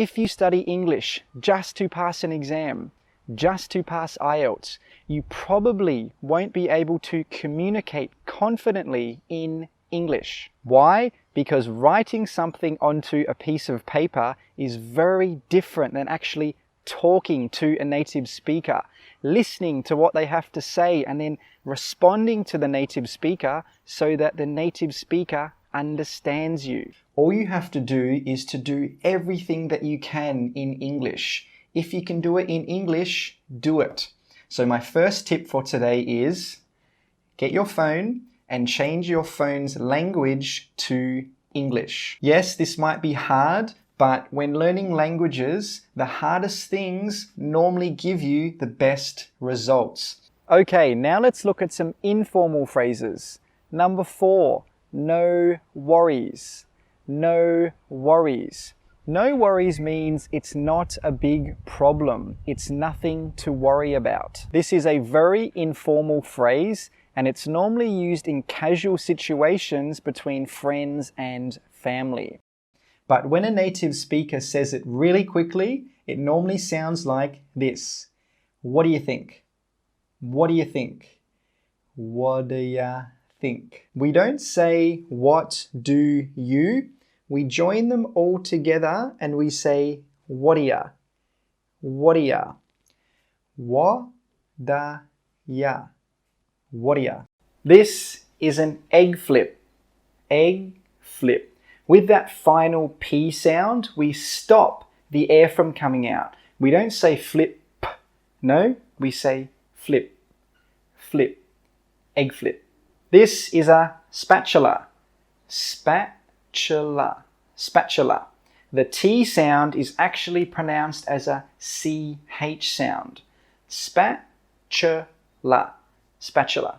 If you study English just to pass an exam, just to pass IELTS, you probably won't be able to communicate confidently in English. Why? Because writing something onto a piece of paper is very different than actually talking to a native speaker, listening to what they have to say and then responding to the native speaker so that the native speaker understands you. All you have to do is to do everything that you can in English. If you can do it in English, do it. So my first tip for today is get your phone and change your phone's language to English. Yes, this might be hard, but when learning languages, the hardest things normally give you the best results. Okay, now let's look at some informal phrases. Number 4, no worries. No worries. No worries means it's not a big problem. It's nothing to worry about. This is a very informal phrase and it's normally used in casual situations between friends and family. But when a native speaker says it really quickly, it normally sounds like this. What do you think? What do you think? What do you think? We don't say, what do you? We join them all together and we say, Woddayuh. Woddayuh. Woddayuh. Woddayuh. This is an egg flip. Egg flip. With that final P sound, we stop the air from coming out. We don't say flip. No, we say flip. Flip. Egg flip. This is a spatula. Spatula. Spatula. The T sound is actually pronounced as a CH sound. Spatula. Spatula.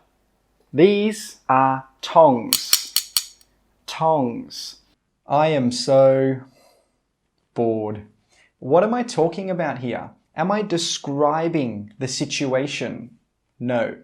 These are tongs. Tongs. I am so bored. What am I talking about here? Am I describing the situation? No.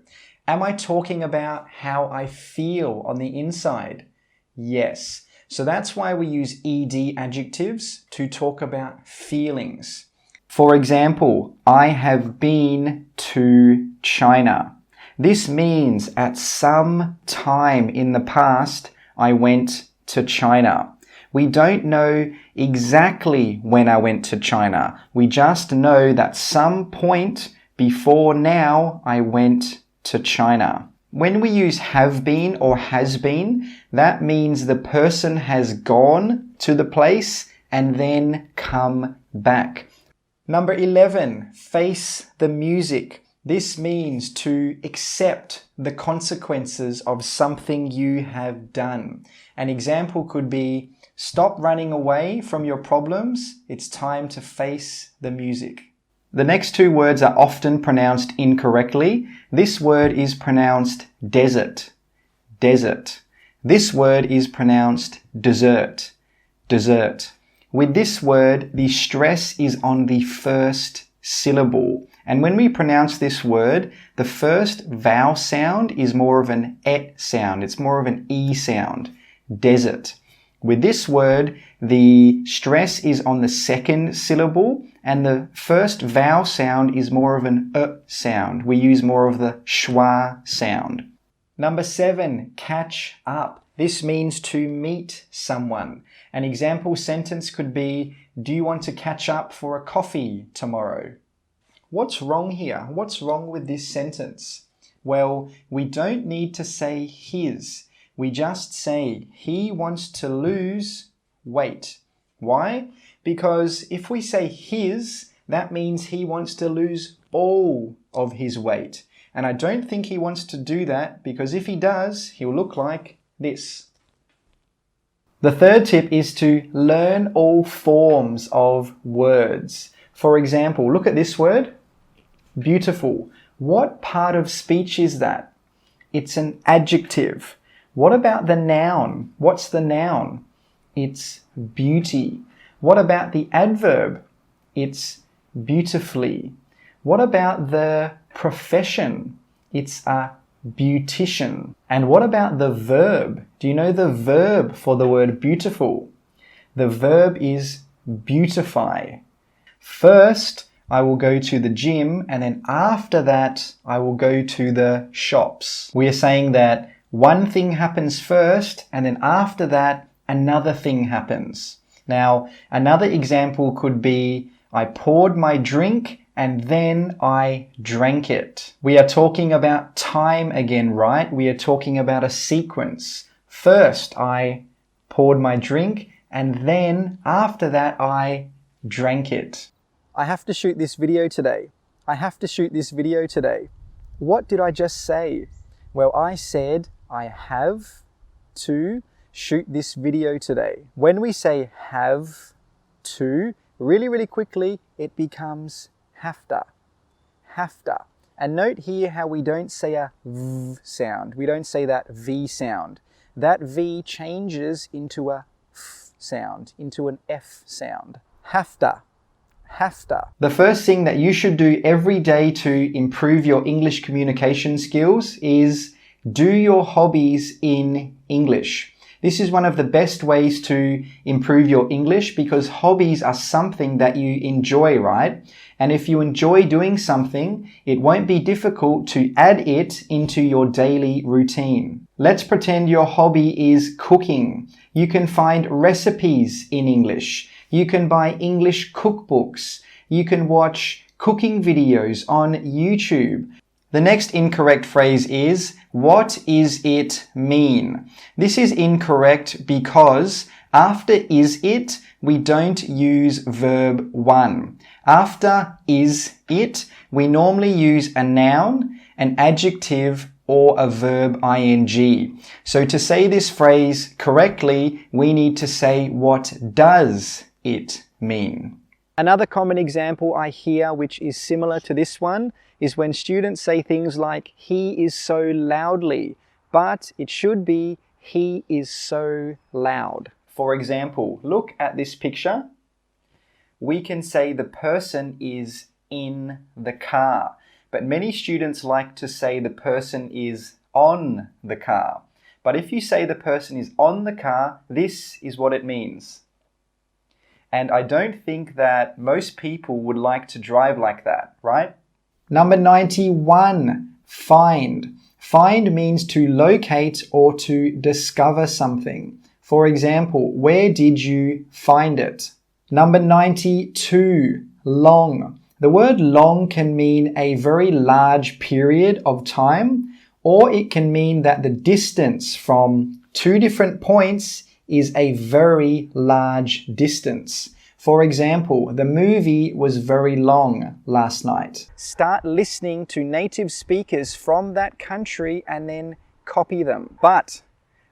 Am I talking about how I feel on the inside? Yes. So that's why we use ED adjectives to talk about feelings. For example, I have been to China. This means at some time in the past, I went to China. We don't know exactly when I went to China. We just know that some point before now, I went to China. When we use have been or has been, that means the person has gone to the place and then come back. Number 11, face the music. This means to accept the consequences of something you have done. An example could be, stop running away from your problems. It's time to face the music. The next two words are often pronounced incorrectly. This word is pronounced desert. Desert. This word is pronounced dessert. Dessert. With this word, the stress is on the first syllable. And when we pronounce this word, the first vowel sound is more of an et sound. It's more of an e sound. Desert. With this word, the stress is on the second syllable and the first vowel sound is more of an sound. We use more of the schwa sound. Number 7, catch up. This means to meet someone. An example sentence could be, do you want to catch up for a coffee tomorrow? What's wrong here? What's wrong with this sentence? Well, we don't need to say his. We just say he wants to lose weight. Why? Because if we say his, that means he wants to lose all of his weight. And I don't think he wants to do that because if he does, he'll look like this. The third tip is to learn all forms of words. For example, look at this word, beautiful. What part of speech is that? It's an adjective. What about the noun? What's the noun? It's beauty. What about the adverb? It's beautifully. What about the profession? It's a beautician. And what about the verb? Do you know the verb for the word beautiful? The verb is beautify. First, I will go to the gym, and then after that, I will go to the shops. We are saying that one thing happens first, and then after that, another thing happens. Now, another example could be, I poured my drink and then I drank it. We are talking about time again, right? We are talking about a sequence. First, I poured my drink, and then after that, I drank it. I have to shoot this video today. I have to shoot this video today. What did I just say? Well, I said I have to shoot this video today. When we say have to, really quickly, it becomes have to. Have to. And note here how we don't say a v sound. We don't say that v sound. That v changes into a f sound, into an f sound. Have to. Have to. The first thing that you should do every day to improve your English communication skills is do your hobbies in English. This is one of the best ways to improve your English because hobbies are something that you enjoy, right? And if you enjoy doing something, it won't be difficult to add it into your daily routine. Let's pretend your hobby is cooking. You can find recipes in English. You can buy English cookbooks. You can watch cooking videos on YouTube. The next incorrect phrase is, what is it mean? This is incorrect because after is it, we don't use verb 1. After is it, we normally use a noun, an adjective, or a verb ing. So to say this phrase correctly, we need to say what does it mean. Another common example I hear which is similar to this one is when students say things like, he is so loudly, but it should be, he is so loud. For example, look at this picture. We can say the person is in the car, but many students like to say the person is on the car. But if you say the person is on the car, this is what it means. And I don't think that most people would like to drive like that, right? Number 91, find. Find means to locate or to discover something. For example, where did you find it? Number 92, long. The word long can mean a very large period of time, or it can mean that the distance from two different points is a very large distance. For example, the movie was very long last night. Start listening to native speakers from that country and then copy them. But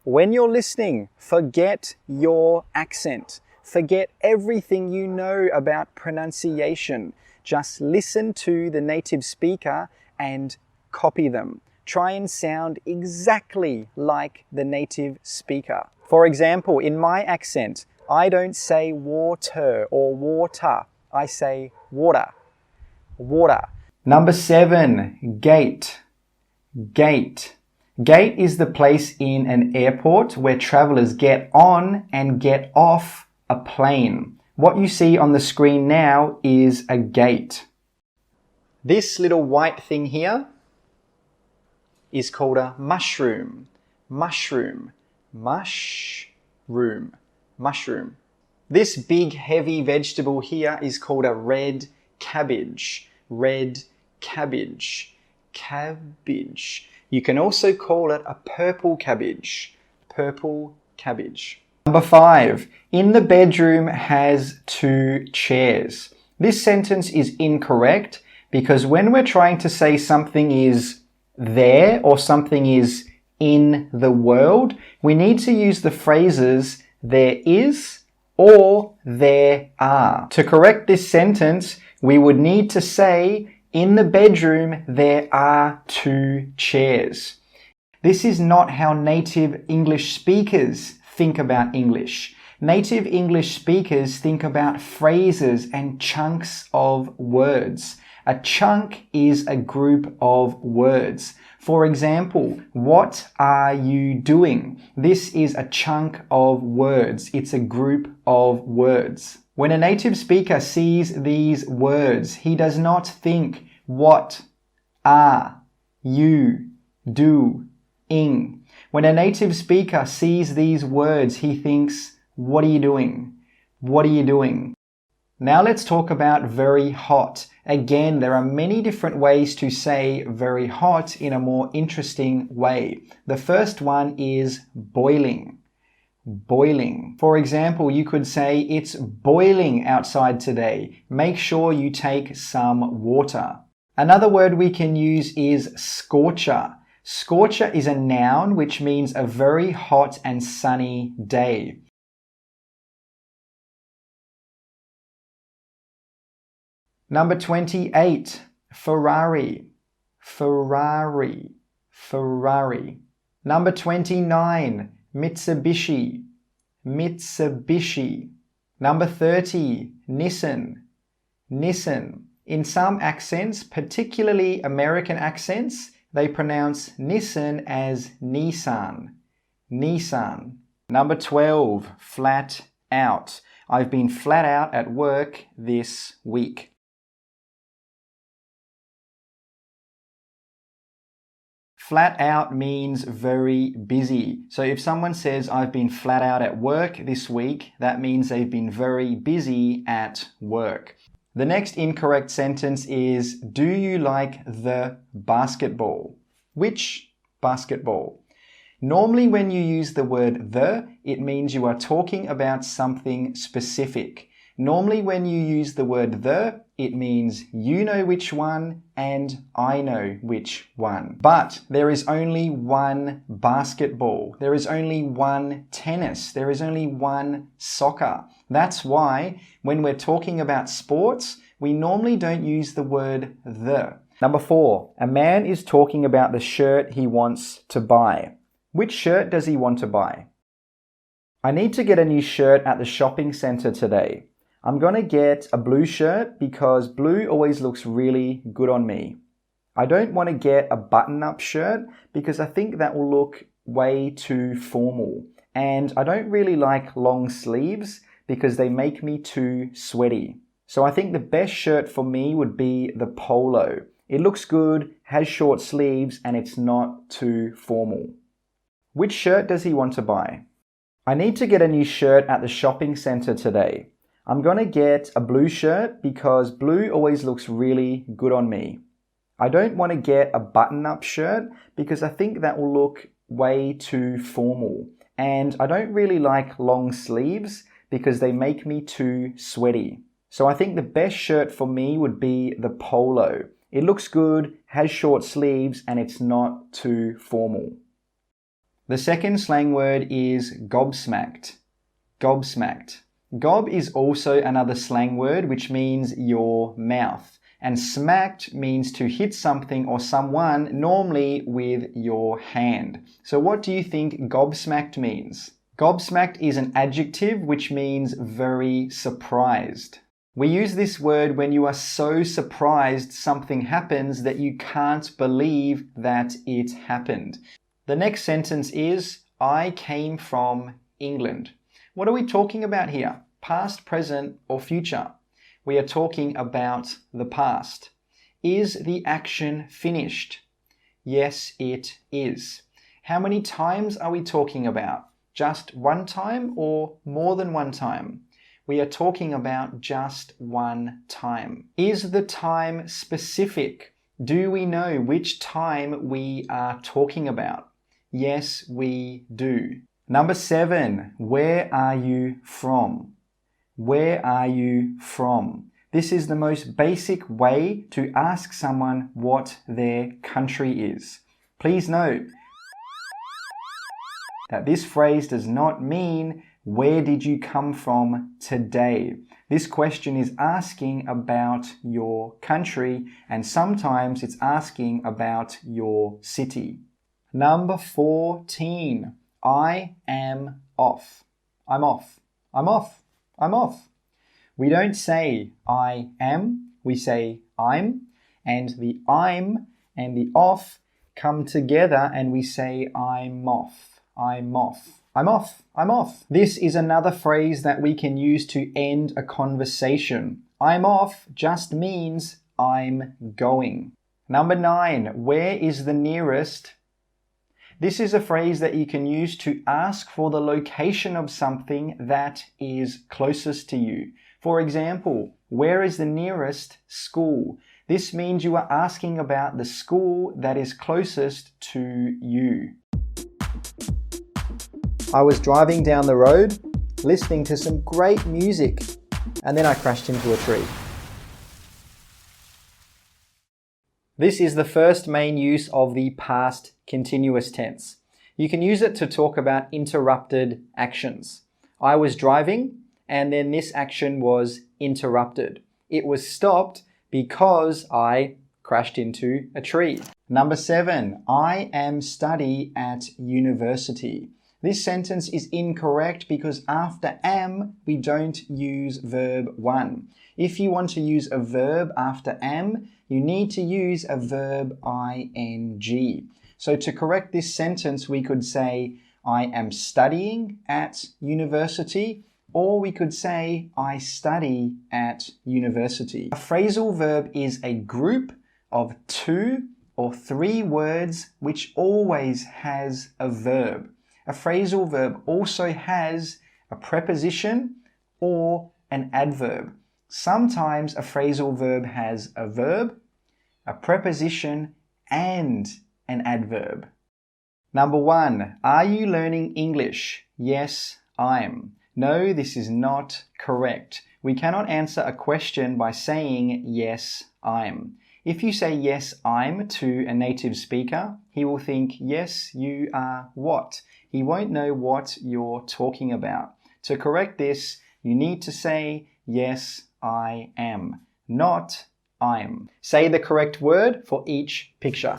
when you're listening, forget your accent. Forget everything you know about pronunciation. Just listen to the native speaker and copy them. Try and sound exactly like the native speaker. For example, in my accent, I don't say water or water. I say water. Water. Number 7, gate. Gate. Gate is the place in an airport where travelers get on and get off a plane. What you see on the screen now is a gate. This little white thing here is called a mushroom. Mushroom. Mushroom. Mushroom. This big heavy vegetable here is called a red cabbage. Red cabbage. Cabbage. You can also call it a purple cabbage. Purple cabbage. Number 5. In the bedroom has 2 chairs. This sentence is incorrect because when we're trying to say something is there or something is in the world, we need to use the phrases there is or there are. To correct this sentence, we would need to say, in the bedroom there are 2 chairs. This is not how native English speakers think about English. Native English speakers think about phrases and chunks of words. A chunk is a group of words. For example, what are you doing? This is a chunk of words. It's a group of words. When a native speaker sees these words, he does not think what, are, you, do, ing. When a native speaker sees these words, he thinks, what are you doing? What are you doing? Now let's talk about very hot. Again, there are many different ways to say very hot in a more interesting way. The first one is boiling. Boiling. For example, you could say, it's boiling outside today. Make sure you take some water. Another word we can use is scorcher. Scorcher is a noun which means a very hot and sunny day. Number 28, Ferrari. Ferrari. Ferrari. Number 29, Mitsubishi. Mitsubishi. Number 30, Nissan. Nissan. In some accents, particularly American accents, they pronounce Nissan as Nissan. Nissan. Number 12, flat out. I've been flat out at work this week. Flat out means very busy. So if someone says, I've been flat out at work this week, that means they've been very busy at work. The next incorrect sentence is, do you like the basketball? Which basketball? Normally when you use the word the, it means you are talking about something specific. Normally when you use the word the, it means you know which one and I know which one. But there is only one basketball. There is only one tennis. There is only one soccer. That's why when we're talking about sports, we normally don't use the word the. Number 4, a man is talking about the shirt he wants to buy. Which shirt does he want to buy? I need to get a new shirt at the shopping center today. I'm going to get a blue shirt because blue always looks really good on me. I don't want to get a button-up shirt because I think that will look way too formal. And I don't really like long sleeves because they make me too sweaty. So I think the best shirt for me would be the polo. It looks good, has short sleeves, and it's not too formal. Which shirt does he want to buy? I need to get a new shirt at the shopping center today. I'm going to get a blue shirt because blue always looks really good on me. I don't want to get a button-up shirt because I think that will look way too formal. And I don't really like long sleeves because they make me too sweaty. So I think the best shirt for me would be the polo. It looks good, has short sleeves, and it's not too formal. The second slang word is gobsmacked. Gobsmacked. Gob is also another slang word which means your mouth. And smacked means to hit something or someone, normally with your hand. So what do you think gobsmacked means? Gobsmacked is an adjective which means very surprised. We use this word when you are so surprised something happens that you can't believe that it happened. The next sentence is, I came from England. What are we talking about here? Past, present, or future? We are talking about the past. Is the action finished? Yes, it is. How many times are we talking about? Just one time or more than one time? We are talking about just one time. Is the time specific? Do we know which time we are talking about? Yes, we do. Number 7, where are you from? Where are you from? This is the most basic way to ask someone what their country is. Please note that this phrase does not mean where did you come from today? This question is asking about your country, and sometimes it's asking about your city. Number 14. I am off. I'm off. I'm off. I'm off. We don't say I am, we say I'm, and the I'm and the off come together and we say I'm off. I'm off. I'm off. I'm off. This is another phrase that we can use to end a conversation. I'm off just means I'm going. Number 9, where is the nearest? This is a phrase that you can use to ask for the location of something that is closest to you. For example, where is the nearest school? This means you are asking about the school that is closest to you. I was driving down the road, listening to some great music, and then I crashed into a tree. This is the first main use of the past continuous tense. You can use it to talk about interrupted actions. I was driving, and then this action was interrupted. It was stopped because I crashed into a tree. Number 7, I am study at university. This sentence is incorrect because after am, we don't use verb 1. If you want to use a verb after am, you need to use a verb ing. So to correct this sentence, we could say, I am studying at university, or we could say, I study at university. A phrasal verb is a group of 2 or 3 words which always has a verb. A phrasal verb also has a preposition or an adverb. Sometimes a phrasal verb has a verb, a preposition, and an adverb. Number 1, are you learning English? Yes, I'm. No, this is not correct. We cannot answer a question by saying yes, I'm. If you say yes, I'm to a native speaker, he will think yes, you are what? He won't know what you're talking about. To correct this, you need to say yes, I am, not I'm. Say the correct word for each picture.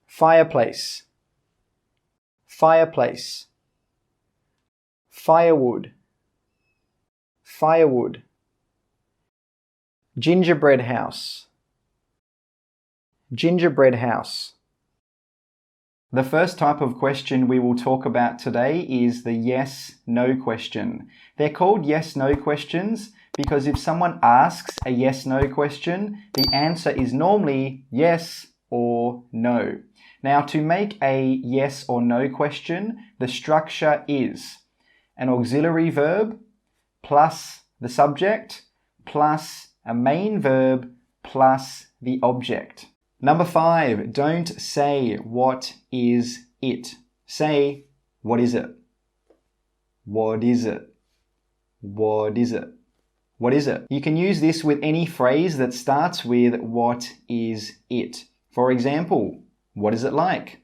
Fireplace, fireplace. Firewood, firewood. Gingerbread house, gingerbread house. The first type of question we will talk about today is the yes-no question. They're called yes-no questions because if someone asks a yes-no question, the answer is normally yes or no. Now, to make a yes or no question, the structure is an auxiliary verb plus the subject plus a main verb plus the object. Number 5, don't say what is it. Say, what is it? What is it? What is it? What is it? You can use this with any phrase that starts with what is it. For example, what is it like?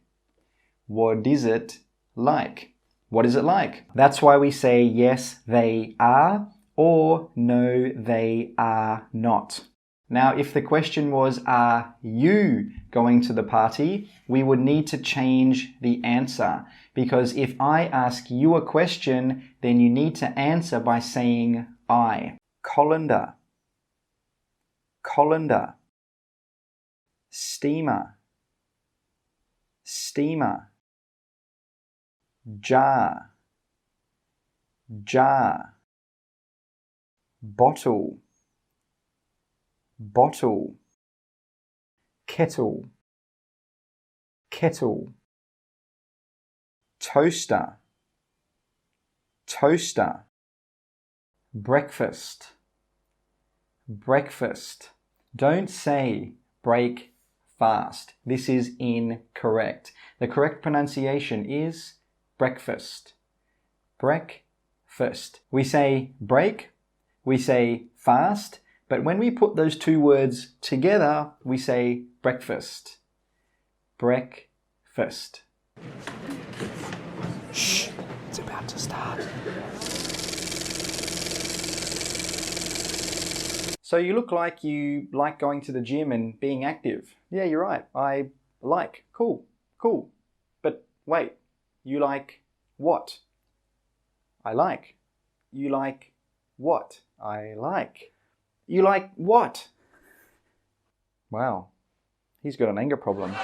What is it like? What is it like? That's why we say yes, they are, or no, they are not. Now, if the question was, are you going to the party? We would need to change the answer because if I ask you a question, then you need to answer by saying I. Colander, colander. Steamer, steamer. Jar, jar. Bottle, bottle. Kettle, kettle. Toaster, toaster. Breakfast, breakfast. Don't say break fast. This is incorrect. The correct pronunciation is breakfast. Breakfast. We say break, we say fast, but when we put those two words together, we say breakfast. Breakfast. Shh, it's about to start. So you look like you like going to the gym and being active. Yeah, you're right. I like. Cool, cool. But wait, you like what? I like. You like what? I like. You like what? Wow, he's got an anger problem.